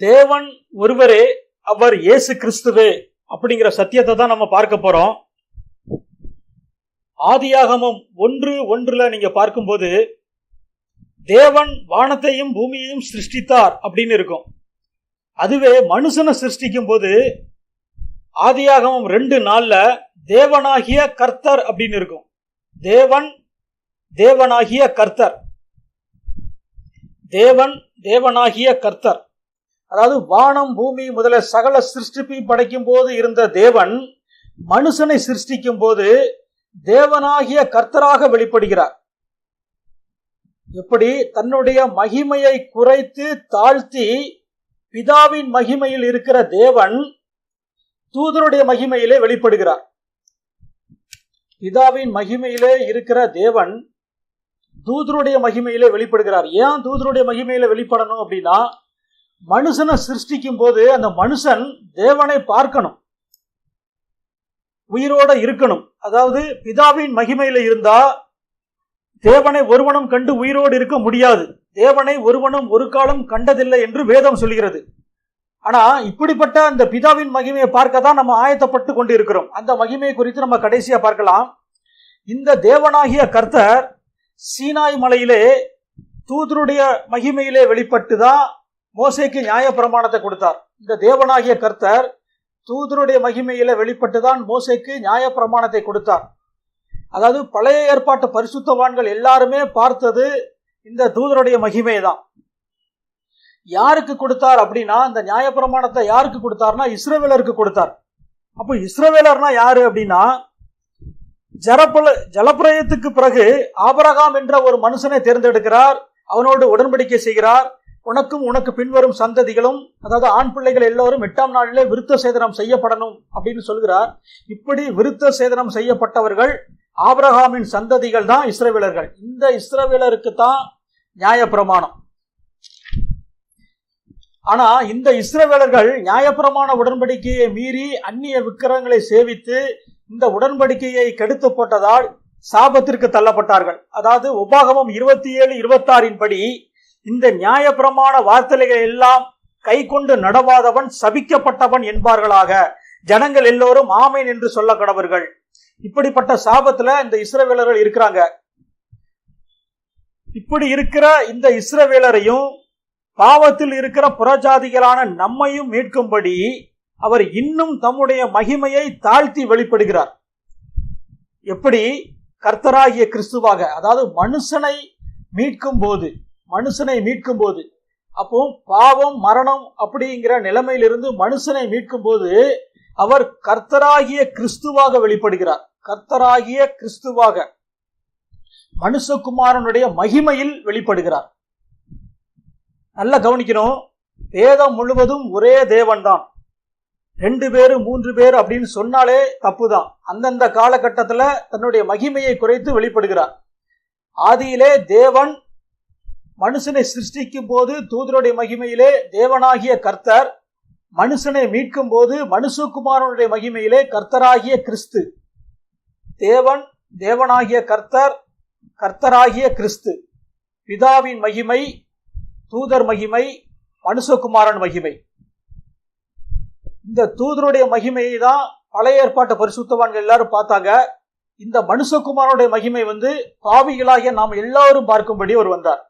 தேவன் ஒருவரே, அவர் இயேசு கிறிஸ்துவே அப்படிங்கிற சத்தியத்தை தான் நம்ம பார்க்க போறோம். ஆதியாகமம் 1:1 நீங்க பார்க்கும்போது தேவன் வானத்தையும் பூமியையும் சிருஷ்டித்தார் அப்படின்னு இருக்கும். அதுவே மனுஷனை சிருஷ்டிக்கும் போது ஆதியாகமம் 2:4 தேவனாகிய கர்த்தர் அப்படின்னு இருக்கும். தேவனாகிய கர்த்தர், தேவனாகிய கர்த்தர். அதாவது வானம் பூமி முதல சகல சிருஷ்டிப்பை படைக்கும் போது இருந்த தேவன் மனுஷனை சிருஷ்டிக்கும் போது தேவனாகிய கர்த்தராக வெளிப்படுகிறார். எப்படி தன்னுடைய மகிமையை குறைத்து தாழ்த்தி பிதாவின் மகிமையில் இருக்கிற தேவன் தூதருடைய மகிமையிலே வெளிப்படுகிறார். பிதாவின் மகிமையிலே இருக்கிற தேவன் தூதருடைய மகிமையிலே வெளிப்படுகிறார். ஏன் தூதருடைய மகிமையில வெளிப்படணும் அப்படின்னா, மனுஷனை சிருஷ்டிக்கும் போது அந்த மனுஷன் தேவனை பார்க்கணும், உயிரோட இருக்கணும். அதாவது பிதாவின் மகிமையில இருந்தா தேவனை ஒருவனும் கண்டு உயிரோடு இருக்க முடியாது. தேவனை ஒருவனும் ஒரு காலம் கண்டதில்லை என்று வேதம் சொல்கிறது. ஆனா இப்படிப்பட்ட அந்த பிதாவின் மகிமையை பார்க்க தான் நம்ம ஆயத்தப்பட்டு கொண்டு இருக்கிறோம். அந்த மகிமையை குறித்து நம்ம கடைசியா பார்க்கலாம். இந்த தேவனாகிய கர்த்தர் சீனாய் மலையிலே தூதருடைய மகிமையிலே வெளிப்பட்டுதான் மோசேக்கு நியாய பிரமாணத்தை கொடுத்தார். இந்த தேவனாகிய கர்த்தர் தூதருடைய மகிமையில வெளிப்பட்டுதான் மோசேக்கு நியாய பிரமாணத்தை கொடுத்தார். அதாவது பழைய ஏற்பாட்டு பரிசுத்தவான்கள் எல்லாருமே பார்த்தது இந்த தூதருடைய மகிமை தான். யாருக்கு கொடுத்தார் அப்படின்னா, இந்த நியாய பிரமாணத்தை யாருக்கு கொடுத்தார்னா இஸ்ரவேலருக்கு கொடுத்தார். அப்போ இஸ்ரவேலர்னா யாரு அப்படின்னா, ஜலப்பிரயத்துக்கு பிறகு ஆபிரகாம் என்ற ஒரு மனுஷனை தேர்ந்தெடுக்கிறார். அவனோடு உடன்படிக்கை செய்கிறார். உனக்கும் உனக்கு பின்வரும் சந்ததிகளும், அதாவது ஆண் பிள்ளைகள் எல்லோரும் 8ஆம் நாளிலே விருத்த சேதனம் செய்யப்படணும் அப்படின்னு சொல்கிறார். இப்படி விருத்த சேதனம் செய்யப்பட்டவர்கள் ஆபிரகாமின் சந்ததிகள் தான் இஸ்ரவேலர்கள். இந்த இஸ்ரவேலருக்கு தான் நியாயப்பிரமாணம். ஆனா இந்த இஸ்ரவேலர்கள் நியாயப்பிரமாண உடன்படிக்கையை மீறி அந்நிய விக்கிரகங்களை சேவித்து இந்த உடன்படிக்கையை கெடுத்து போட்டதால் சாபத்திற்கு தள்ளப்பட்டார்கள். அதாவது உபாகமம் 27:26 படி இந்த நியாயப்பிரமாண வார்த்தைகள் எல்லாம் கை கொண்டு நடவாதவன் சபிக்கப்பட்டவன் என்பார்களாக, ஜனங்கள் எல்லோரும் ஆமேன் என்று சொல்ல கடவர்கள். இப்படிப்பட்ட சாபத்துல இந்த இஸ்ரவேலர்கள் இருக்கிறாங்க. இப்படி இருக்கிற இந்த இஸ்ரவேலரையும் பாவத்தில் இருக்கிற புறஜாதிகளான நம்மையும் மீட்கும்படி அவர் இன்னும் தம்முடைய மகிமையை தாழ்த்தி வெளிப்படுகிறார். எப்படி? கர்த்தராகிய கிறிஸ்துவாக. அதாவது மனுஷனை மீட்கும் போது அப்போ பாவம் மரணம் அப்படிங்கிற நிலைமையிலிருந்து மனுஷனை மீட்கும் போது அவர் கர்த்தராகிய கிறிஸ்துவாக வெளிப்படுகிறார். கர்த்தராகிய கிறிஸ்துவாக மனுஷகுமாரனுடைய மகிமையில் வெளிப்படுகிறார். நல்லா கவனிக்கணும், வேதம் முழுவதும் ஒரே தேவன் தான். 2 பேரு 3 பேர் அப்படின்னு சொன்னாலே தப்புதான். அந்தந்த காலகட்டத்தில் தன்னுடைய மகிமையை குறைத்து வெளிப்படுகிறார். ஆதியிலே தேவன் மனுஷனை சிருஷ்டிக்கும் போது தூதருடைய மகிமையிலே தேவனாகிய கர்த்தர், மனுஷனை மீட்கும் போது மனுஷகுமாரனுடைய மகிமையிலே கர்த்தராகிய கிறிஸ்து. தேவனாகிய கர்த்தர், கர்த்தராகிய கிறிஸ்து. பிதாவின் மகிமை, தூதர் மகிமை, மனுஷகுமாரன் மகிமை. இந்த தூதருடைய மகிமையை தான் பழைய ஏற்பாட்டு பரிசுத்தவான்கள் எல்லாரும் பார்த்தாங்க. இந்த மனுஷகுமாரனுடைய மகிமை பாவிகளாகிய நாம் எல்லாரும் பார்க்கும்படி அவர் வந்தார்.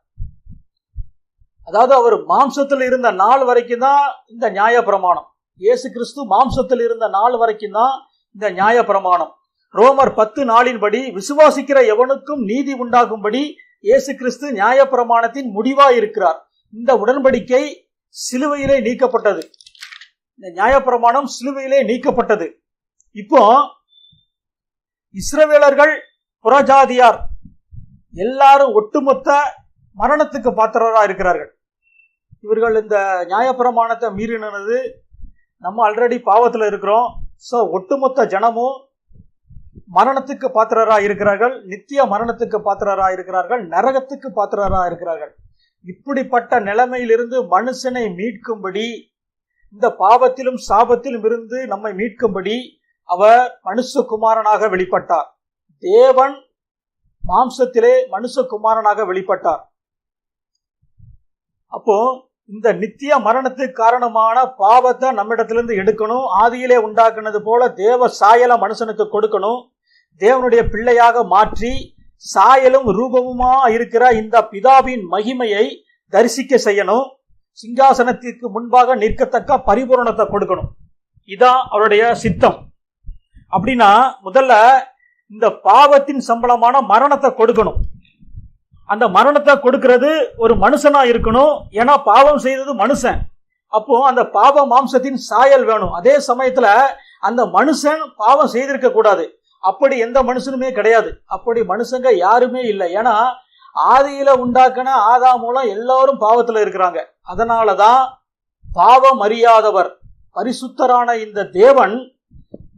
அதாவது அவர் மாம்சத்தில் இருந்த நாள் வரைக்கும் தான் இந்த நியாய பிரமாணம். இயேசு கிறிஸ்து மாம்சத்தில் இருந்த நாள் வரைக்கும் தான் இந்த நியாய பிரமாணம். ரோமர் 10:4 விசுவாசிக்கிற எவனுக்கும் நீதி உண்டாகும்படி இயேசு கிறிஸ்து நியாய பிரமாணத்தின் முடிவாய் இருக்கிறார். இந்த உடன்படிக்கை சிலுவையிலே நீக்கப்பட்டது. இந்த நியாய பிரமாணம் சிலுவையிலே நீக்கப்பட்டது. இப்போ இஸ்ரவேலர்கள், புறஜாதியார் எல்லாரும் ஒட்டுமொத்த மரணத்துக்கு பாத்திரரா இருக்கிறார்கள். இவர்கள் இந்த நியாயப்பிரமாணத்தை மீறினது, நம்ம ஆல்ரெடி பாவத்தில் இருக்கிறோம். ஸோ ஒட்டுமொத்த ஜனமும் மரணத்துக்கு பாத்திரரா இருக்கிறார்கள், நித்திய மரணத்துக்கு பாத்திரரா இருக்கிறார்கள், நரகத்துக்கு பாத்திரரா இருக்கிறார்கள். இப்படிப்பட்ட நிலைமையிலிருந்து மனுஷனை மீட்கும்படி, இந்த பாவத்திலும் சாபத்திலும் இருந்து நம்மை மீட்கும்படி அவர் மனுஷகுமாரனாக வெளிப்பட்டார். தேவன் மாம்சத்திலே மனுஷகுமாரனாக வெளிப்பட்டார். அப்போ இந்த நித்திய மரணத்துக்கு காரணமான பாவத்தை நம்மிடத்திலிருந்து எடுக்கணும். ஆதியிலே உண்டாக்குனது போல தேவ சாயலை மனுஷனுக்கு கொடுக்கணும். தேவனுடைய பிள்ளையாக மாற்றி சாயலும் ரூபமுமா இருக்கிற இந்த பிதாவின் மகிமையை தரிசிக்க செய்யணும். சிங்காசனத்திற்கு முன்பாக நிற்கத்தக்க பரிபூரணத்தை கொடுக்கணும். இதான் அவருடைய சித்தம். அப்படின்னா முதல்ல இந்த பாவத்தின் சம்பளமான மரணத்தை கொடுக்கணும். அந்த மரணத்தை கொடுக்கிறது ஒரு மனுஷனா இருக்கணும். ஏன்னா பாவம் செய்தது மனுஷன். அப்போ அந்த பாவ மாம்சத்தின் சாயல் வேணும். அதே சமயத்துல அந்த மனுஷன் பாவம் செய்திருக்க கூடாது. அப்படி எந்த மனுஷனுமே கிடையாது. அப்படி மனுஷங்க யாருமே இல்லை. ஏன்னா ஆதியில உண்டாக்கின ஆதாம் மூலம் எல்லாரும் பாவத்துல இருக்கிறாங்க. அதனாலதான் பாவம் அறியாதவர் பரிசுத்தரான இந்த தேவன்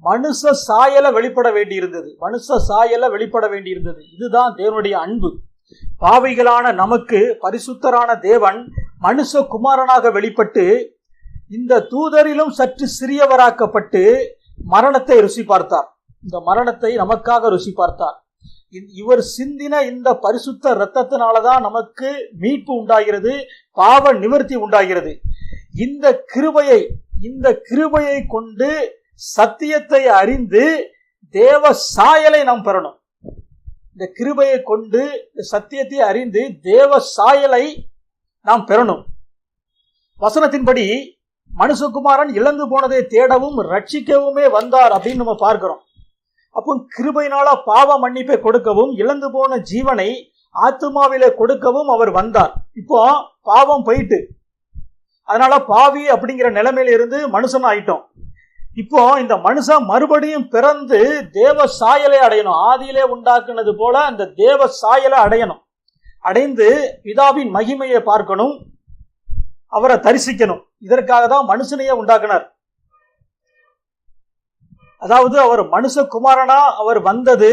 மனுஷ சாயலை வெளிப்பட வேண்டியிருந்தது. இதுதான் தேவனுடைய அன்பு. பாவிகளான நமக்கு பரிசுத்தரான தேவன் மனுஷ குமாரனாக வெளிப்பட்டு இந்த தூதரிலும் சற்று சிறியவராக்கப்பட்டு மரணத்தை ருசி பார்த்தார். இந்த மரணத்தை நமக்காக ருசி பார்த்தார். இவர் சிந்தின இந்த பரிசுத்த இரத்தத்தினாலதான் நமக்கு மீட்பு உண்டாகிறது, பாவ நிவர்த்தி உண்டாகிறது. இந்த கிருபையை கொண்டு சத்தியத்தை அறிந்து தேவ சாயலை நாம் பெறணும். இந்த கிருபையை கொண்டு சத்தியத்தை அறிந்து தேவ சாயலை நாம் பெறணும். வசனத்தின்படி மனுஷகுமாரன் இழந்து போனதை தேடவும் ரட்சிக்கவுமே வந்தார் அப்படின்னு நம்ம பார்க்கிறோம். அப்போ கிருபையினால பாவ மன்னிப்பை கொடுக்கவும் இழந்து போன ஜீவனை ஆத்துமாவிலே கொடுக்கவும் அவர் வந்தார். இப்போ பாவம் போயிட்டு, அதனால பாவி அப்படிங்கிற நிலைமையில இருந்து மனுஷன் ஆயிட்டோம். இப்போ இந்த மனுஷன் மறுபடியும் பிறந்து தேவ சாயலை அடையணும். ஆதியிலே உண்டாக்குனது போல அந்த தேவ சாயலை அடையணும். அடைந்து பிதாவின் மகிமையை பார்க்கணும், அவரை தரிசிக்கணும். இதற்காக தான் மனுஷனையே உண்டாக்குனார். அதாவது அவர் மனுஷகுமாரனா அவர் வந்தது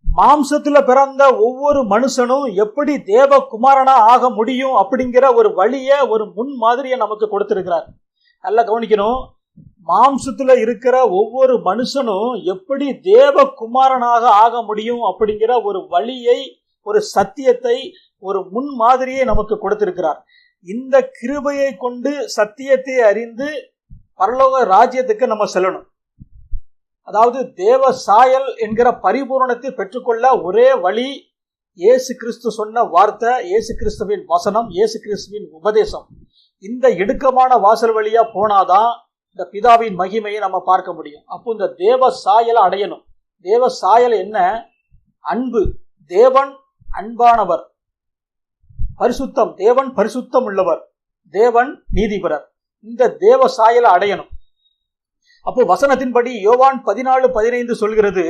மாம்சத்துல பிறந்த ஒவ்வொரு மனுஷனும் எப்படி தேவ குமாரனா ஆக முடியும் அப்படிங்கிற ஒரு வழிய, ஒரு முன் மாதிரியை நமக்கு கொடுத்திருக்கிறார். நல்லா கவனிக்கணும். மாம்சத்துல இருக்கிற ஒவ்வொரு மனுஷனும் எப்படி தேவ குமாரனாக ஆக முடியும் அப்படிங்கிற ஒரு வழியை, ஒரு சத்தியத்தை, ஒரு முன் மாதிரியை நமக்கு கொடுத்திருக்கிறார். இந்த கிருபையை கொண்டு சத்தியத்தை அறிந்து பரலோக ராஜ்யத்துக்கு நம்ம செல்லணும். அதாவது தேவ சாயல் என்கிற பரிபூரணத்தை பெற்றுக்கொள்ள ஒரே வழி இயேசு கிறிஸ்து சொன்ன வார்த்தை, இயேசு கிறிஸ்துவின் வசனம், இயேசு கிறிஸ்துவின் உபதேசம். இந்த இடுக்கமான வாசல் வழியா போனாதான் இந்த பிதாவின் மகிமையை நம்ம பார்க்க முடியும். அப்போ இந்த தேவ சாயலை அடையணும். தேவ சாயல் என்ன? அன்பு. தேவன் அன்பானவர். பரிசுத்தம். தேவன் பரிசுத்தம் உள்ளவர். தேவன் நீதிபரர். இந்த தேவ சாயலை அடையணும். அப்போ வசனத்தின்படி யோவான் 14:15 சொல்கிறது,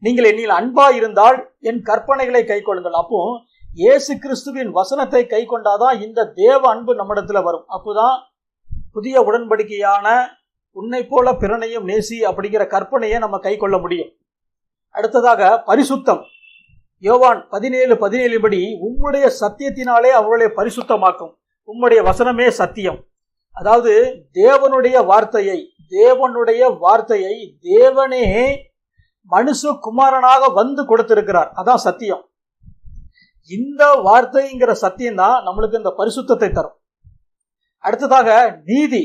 நீங்கள் என்னில் அன்பா இருந்தால் என் கற்பனைகளை கை கொள்ளுங்கள். அப்போ இயேசு கிறிஸ்துவின் வசனத்தை கை கொண்டாதான் இந்த தேவ அன்பு நம்மிடத்துல வரும். அப்போதான் புதிய உடன்படிக்கையான உன்னை போல பிறனையும் நேசி அப்படிங்கிற கற்பனையை நம்ம கை கொள்ள முடியும். அடுத்ததாக பரிசுத்தம். யோவான் 17:17 படி உம்முடைய சத்தியத்தினாலே அவர்களை பரிசுத்தமாக்கும். உம்முடைய வசனமே சத்தியம். அதாவது தேவனுடைய வார்த்தையை தேவனே மனுஷ குமாரனாக வந்து கொடுத்திருக்கிறார். அதான் சத்தியம். இந்த வார்த்தைங்கிற சத்தியம் தான் நம்மளுக்கு இந்த பரிசுத்தத்தை தரும். அடுத்ததாக நீதி.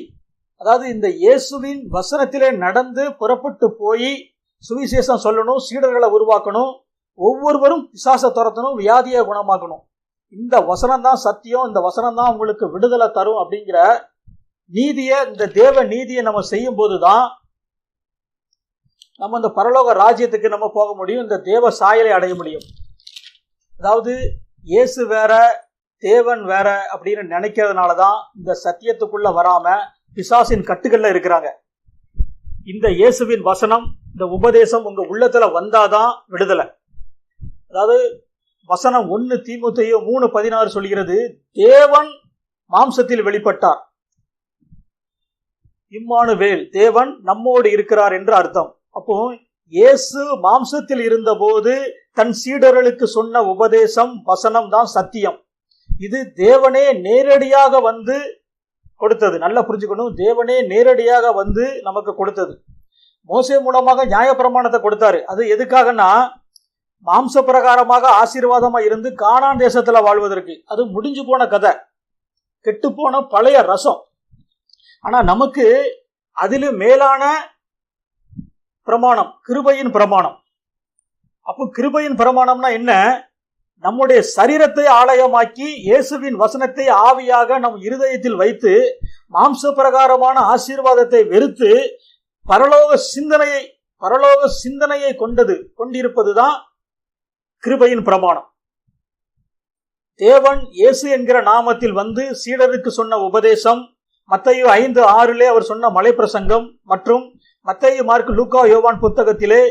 அதாவது இந்த இயேசுவின் வசனத்திலே நடந்து புறப்பட்டு போய் சுவிசேஷம் சொல்லணும், சீடர்களை உருவாக்கணும், ஒவ்வொருவரும் பிசாசை துரத்தணும், வியாதியை குணமாக்கணும். இந்த வசனம் தான் சத்தியம், இந்த வசனம் தான் உங்களுக்கு விடுதலை தரும் அப்படிங்கிற நீதியை, இந்த தேவ நீதியை நம்ம செய்யும் போதுதான் நம்ம இந்த பரலோக ராஜ்யத்துக்கு நம்ம போக முடியும், இந்த தேவ சாயலை அடைய முடியும். அதாவது இயேசு வேற தேவன் வேற அப்படின்னு நினைக்கிறதுனால தான் இந்த சத்தியத்துக்குள்ள வராம பிசாசின் கட்டுகள்ல இருக்கிறாங்க. இந்த இயேசுவின் வசனம், இந்த உபதேசம் உங்க உள்ளத்துல வந்தாதான் விடுதலை. அதாவது வசனம் 1 தீமோத்தேயு 3:16 சொல்கிறது, தேவன் மாம்சத்தில் வெளிப்பட்டார். இம்மானுவேல், தேவன் நம்மோடு இருக்கிறார் என்று அர்த்தம். அப்போ இயேசு மாம்சத்தில் இருந்தபோது தன் சீடர்களுக்கு சொன்ன உபதேசம், வசனம் தான் சத்தியம். இது தேவனே நேரடியாக வந்து கொடுத்தது. நல்லா புரிஞ்சுக்கணும். தேவனே நேரடியாக வந்து நமக்கு கொடுத்தது. மோசே மூலமாக நியாயப்பிரமாணத்தை கொடுத்தாரு. அது எதுக்காகனா மாம்ச பிரகாரமாக ஆசீர்வாதமா இருந்து கானான் தேசத்துல வாழ்வதற்கு. அது முடிஞ்சு போன கதை. கெட்டுப்போன பழைய ரசம். ஆனா நமக்கு அதிலும் மேலான பிரமாணம் கிருபையின் பிரமாணம். அப்போ கிருபையின் பிரமாணம்னா என்ன? நம்முடைய சரீரத்தை ஆலயமாக்கி இயேசுவின் வசனத்தை ஆவியாக நம் இருதயத்தில் வைத்து மாம்ச பிரகாரமான ஆசீர்வாதத்தை வெறுத்து பரலோக சிந்தனையை கொண்டிருப்பதுதான் கிருபையின் பிரமாணம். தேவன் இயேசு என்கிற நாமத்தில் வந்து சீடருக்கு சொன்ன உபதேசம், மத்தேயு 5:6 அவர் சொன்ன மலை பிரசங்கம் மற்றும் மத்தேயு, மார்க்கு, லூக்கா, யோவான் புத்தகத்திலே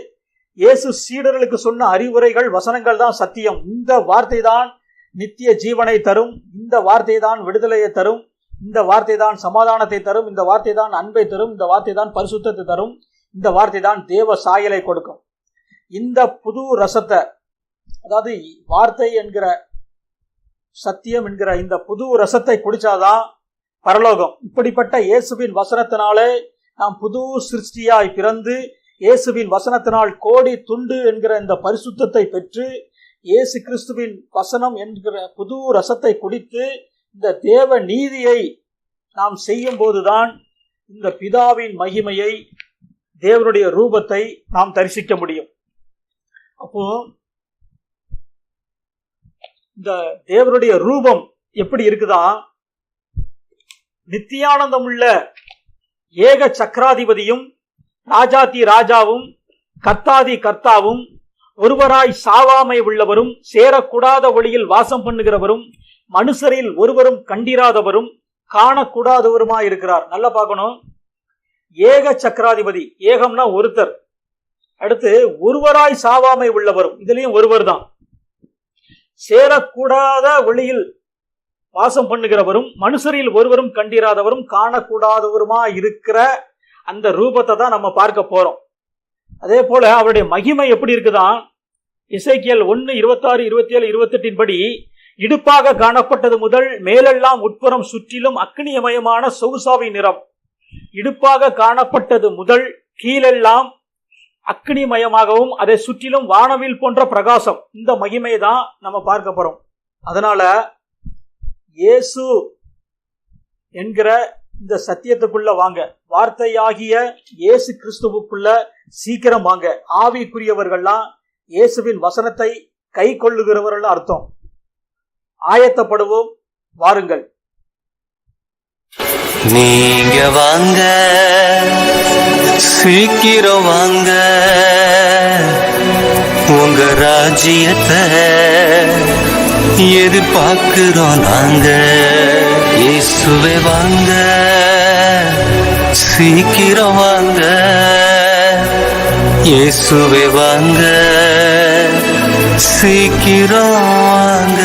இயேசு சீடர்களுக்கு சொன்ன அறிவுரைகள், வசனங்கள் தான் சத்தியம். இந்த வார்த்தை தான் நித்திய ஜீவனை தரும், இந்த வார்த்தை தான் விடுதலையை தரும், இந்த வார்த்தை தான் சமாதானத்தை தரும், இந்த வார்த்தை தான் அன்பை தரும், இந்த வார்த்தை தான் பரிசுத்தத்தை தரும், இந்த வார்த்தை தான் தேவ சாயலை கொடுக்கும். இந்த புது ரசத்தை, அதாவது வார்த்தை என்கிற சத்தியம் என்கிற இந்த புது ரசத்தை குடிச்சாதான் பரலோகம். இப்படிப்பட்ட இயேசுவின் வசனத்தினாலே நாம் புது சிருஷ்டியாய் பிறந்து இயேசுவின் வசனத்தினால் கோடி துண்டு என்கிற இந்த பரிசுத்தத்தை பெற்று இயேசு கிறிஸ்துவின் வசனம் என்கிற புது ரசத்தை குடித்து இந்த தேவ நீதியை நாம் செய்யும் போதுதான் இந்த பிதாவின் மகிமையை, தேவனுடைய ரூபத்தை நாம் தரிசிக்க முடியும். அப்போ இந்த தேவனுடைய ரூபம் எப்படி இருக்குதா? நித்தியானந்தம் உள்ள ஏக சக்கராதிபதியும் ராஜாதி ராஜாவும் கர்த்தாதி கர்த்தாவும் ஒருவராய் சாவாமை உள்ளவரும் சேரக்கூடாத ஒளியில் வாசம் பண்ணுகிறவரும் மனுஷரில் ஒருவரும் கண்டிராதவரும் காணக்கூடாதவருமாய் இருக்கிறார். நல்லா பார்க்கணும். ஏக சக்கராதிபதி, ஏகம்னா ஒருத்தர். அடுத்து ஒருவராய் சாவாமை உள்ளவரும், இதுலயும் ஒருவர் தான். சேரக்கூடாத ஒளியில் வாசம் பண்ணுகிறவரும் மனுஷரில் ஒருவரும் கண்டிராதவரும் காணக்கூடாதவருமா இருக்கிற அந்த ரூபத்தை தான் நம்ம பார்க்க போறோம். அதே போல அவருடைய மகிமை எப்படி இருக்குதான்? எசேக்கியேல் 1:26-27-28 படி, இடுப்பாக காணப்பட்டது முதல் மேலெல்லாம் உட்புறம் சுற்றிலும் அக்னிமயமான சொகுசாவி நிறம். இடுப்பாக காணப்பட்டது முதல் கீழெல்லாம் அக்னிமயமாகவும் அதை சுற்றிலும் வானவில் போன்ற பிரகாசம். இந்த மகிமை தான் நம்ம பார்க்க போறோம். அதனால இயேசு என்கிற இந்த சத்தியத்துக்குள்ள வாங்க, வார்த்தையாகிய இயேசு கிறிஸ்துவுக்குள்ள சீக்கிரம் வாங்க. ஆவிக்குரியவர்கள்லாம் இயேசுவின் வசனத்தை கை கொள்ளுகிறவர்கள் அர்த்தம். ஆயத்தப்படுவோம், வாருங்கள். நீங்க வாங்க, சீக்கிரம் வாங்க, உங்க ராஜ்யத்தை எதிர்பார்க்கிறோம் நாங்க. இயேசுவே வாங்க, சீக்கிரம் வாங்க, இயேசுவே வாங்க, சீக்கிரம் வாங்க.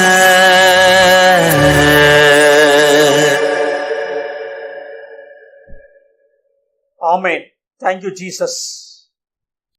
ஆமென். Thank you, Jesus.